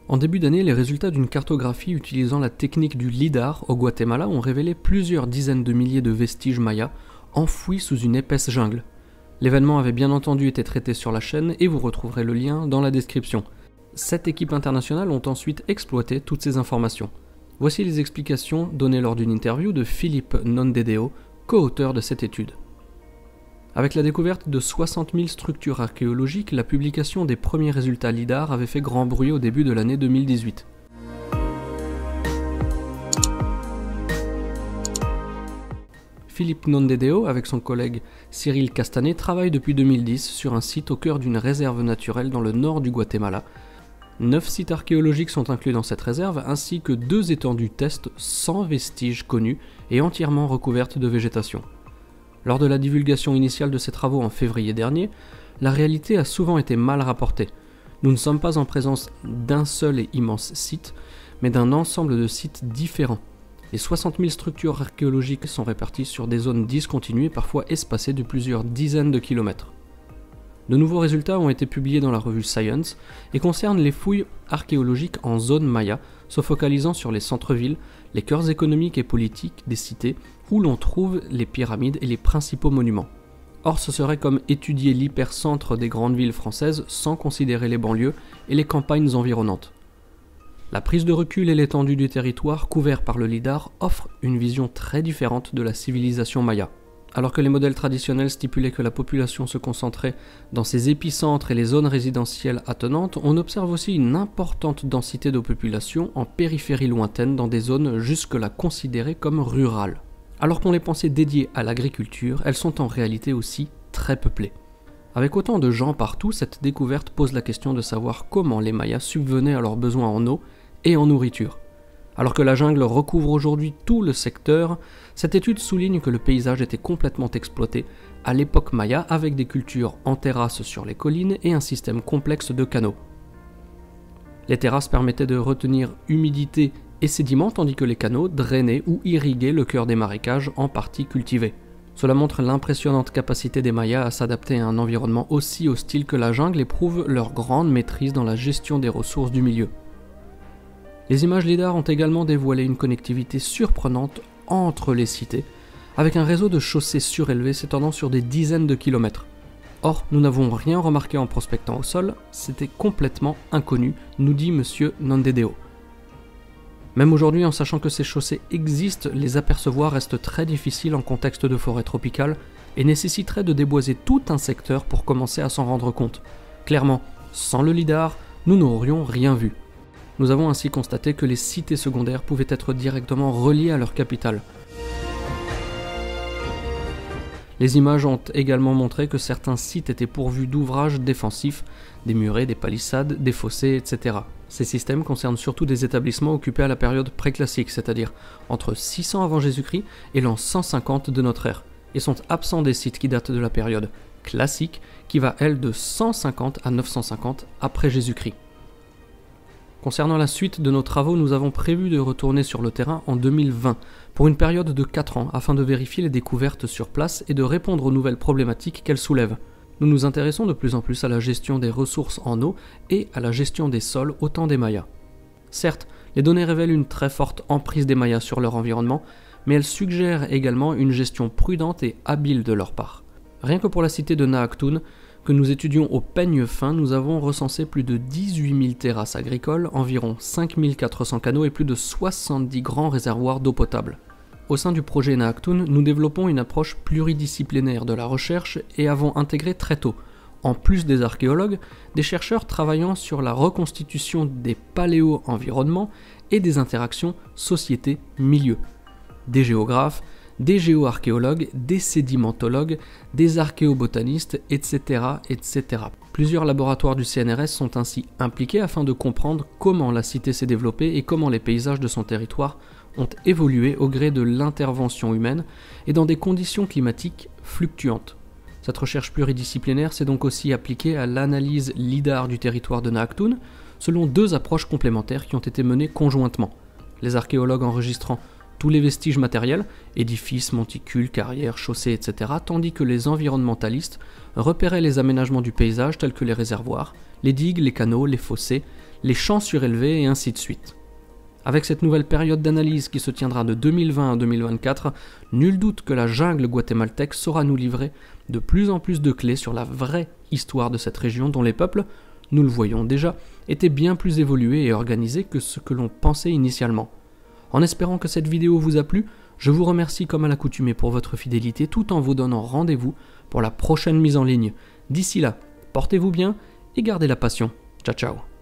En début d'année, les résultats d'une cartographie utilisant la technique du LIDAR au Guatemala ont révélé plusieurs dizaines de milliers de vestiges mayas enfouis sous une épaisse jungle. L'événement avait bien entendu été traité sur la chaîne et vous retrouverez le lien dans la description. 7 équipes internationales ont ensuite exploité toutes ces informations. Voici les explications données lors d'une interview de Philippe Nondedeo, co-auteur de cette étude. Avec la découverte de 60 000 structures archéologiques, la publication des premiers résultats LIDAR avait fait grand bruit au début de l'année 2018. Philippe Nondedeo, avec son collègue Cyril Castanet, travaille depuis 2010 sur un site au cœur d'une réserve naturelle dans le nord du Guatemala. 9 sites archéologiques sont inclus dans cette réserve, ainsi que 2 étendues test sans vestiges connus et entièrement recouvertes de végétation. Lors de la divulgation initiale de ces travaux en février dernier, la réalité a souvent été mal rapportée. Nous ne sommes pas en présence d'un seul et immense site, mais d'un ensemble de sites différents. Les 60 000 structures archéologiques sont réparties sur des zones discontinuées, parfois espacées de plusieurs dizaines de kilomètres. De nouveaux résultats ont été publiés dans la revue Science et concernent les fouilles archéologiques en zone maya, se focalisant sur les centres-villes, les cœurs économiques et politiques des cités, où l'on trouve les pyramides et les principaux monuments. Or, ce serait comme étudier l'hypercentre des grandes villes françaises sans considérer les banlieues et les campagnes environnantes. La prise de recul et l'étendue du territoire couvert par le LIDAR offrent une vision très différente de la civilisation maya. Alors que les modèles traditionnels stipulaient que la population se concentrait dans ses épicentres et les zones résidentielles attenantes, on observe aussi une importante densité de population en périphérie lointaine dans des zones jusque-là considérées comme rurales. Alors qu'on les pensait dédiées à l'agriculture, elles sont en réalité aussi très peuplées. Avec autant de gens partout, cette découverte pose la question de savoir comment les Mayas subvenaient à leurs besoins en eau et en nourriture. Alors que la jungle recouvre aujourd'hui tout le secteur, cette étude souligne que le paysage était complètement exploité à l'époque maya avec des cultures en terrasse sur les collines et un système complexe de canaux. Les terrasses permettaient de retenir humidité et sédiments tandis que les canaux drainaient ou irriguaient le cœur des marécages en partie cultivés. Cela montre l'impressionnante capacité des Mayas à s'adapter à un environnement aussi hostile que la jungle et prouve leur grande maîtrise dans la gestion des ressources du milieu. Les images LIDAR ont également dévoilé une connectivité surprenante entre les cités, avec un réseau de chaussées surélevées s'étendant sur des dizaines de kilomètres. Or, nous n'avons rien remarqué en prospectant au sol, c'était complètement inconnu, nous dit M. Nondedeo. Même aujourd'hui, en sachant que ces chaussées existent, les apercevoir reste très difficile en contexte de forêt tropicale et nécessiterait de déboiser tout un secteur pour commencer à s'en rendre compte. Clairement, sans le LIDAR, nous n'aurions rien vu. Nous avons ainsi constaté que les cités secondaires pouvaient être directement reliées à leur capitale. Les images ont également montré que certains sites étaient pourvus d'ouvrages défensifs, des murets, des palissades, des fossés, etc. Ces systèmes concernent surtout des établissements occupés à la période préclassique, c'est-à-dire entre 600 avant Jésus-Christ et l'an 150 de notre ère, et sont absents des sites qui datent de la période classique, qui va elle de 150 à 950 après Jésus-Christ. Concernant la suite de nos travaux, nous avons prévu de retourner sur le terrain en 2020, pour une période de 4 ans, afin de vérifier les découvertes sur place et de répondre aux nouvelles problématiques qu'elles soulèvent. Nous nous intéressons de plus en plus à la gestion des ressources en eau et à la gestion des sols au temps des Mayas. Certes, les données révèlent une très forte emprise des Mayas sur leur environnement, mais elles suggèrent également une gestion prudente et habile de leur part. Rien que pour la cité de Naactún, que nous étudions au peigne fin, nous avons recensé plus de 18 000 terrasses agricoles, environ 5 400 canaux et plus de 70 grands réservoirs d'eau potable. Au sein du projet Naactún, nous développons une approche pluridisciplinaire de la recherche et avons intégré très tôt, en plus des archéologues, des chercheurs travaillant sur la reconstitution des paléo-environnements et des interactions société-milieu, des géographes, des géoarchéologues, des sédimentologues, des archéobotanistes, etc., etc. Plusieurs laboratoires du CNRS sont ainsi impliqués afin de comprendre comment la cité s'est développée et comment les paysages de son territoire ont évolué au gré de l'intervention humaine et dans des conditions climatiques fluctuantes. Cette recherche pluridisciplinaire s'est donc aussi appliquée à l'analyse LIDAR du territoire de Naactún, selon 2 approches complémentaires qui ont été menées conjointement. Les archéologues enregistrant tous les vestiges matériels, édifices, monticules, carrières, chaussées, etc., tandis que les environnementalistes repéraient les aménagements du paysage tels que les réservoirs, les digues, les canaux, les fossés, les champs surélevés et ainsi de suite. Avec cette nouvelle période d'analyse qui se tiendra de 2020 à 2024, nul doute que la jungle guatémaltèque saura nous livrer de plus en plus de clés sur la vraie histoire de cette région dont les peuples, nous le voyons déjà, étaient bien plus évolués et organisés que ce que l'on pensait initialement. En espérant que cette vidéo vous a plu, je vous remercie comme à l'accoutumée pour votre fidélité tout en vous donnant rendez-vous pour la prochaine mise en ligne. D'ici là, portez-vous bien et gardez la passion. Ciao ciao.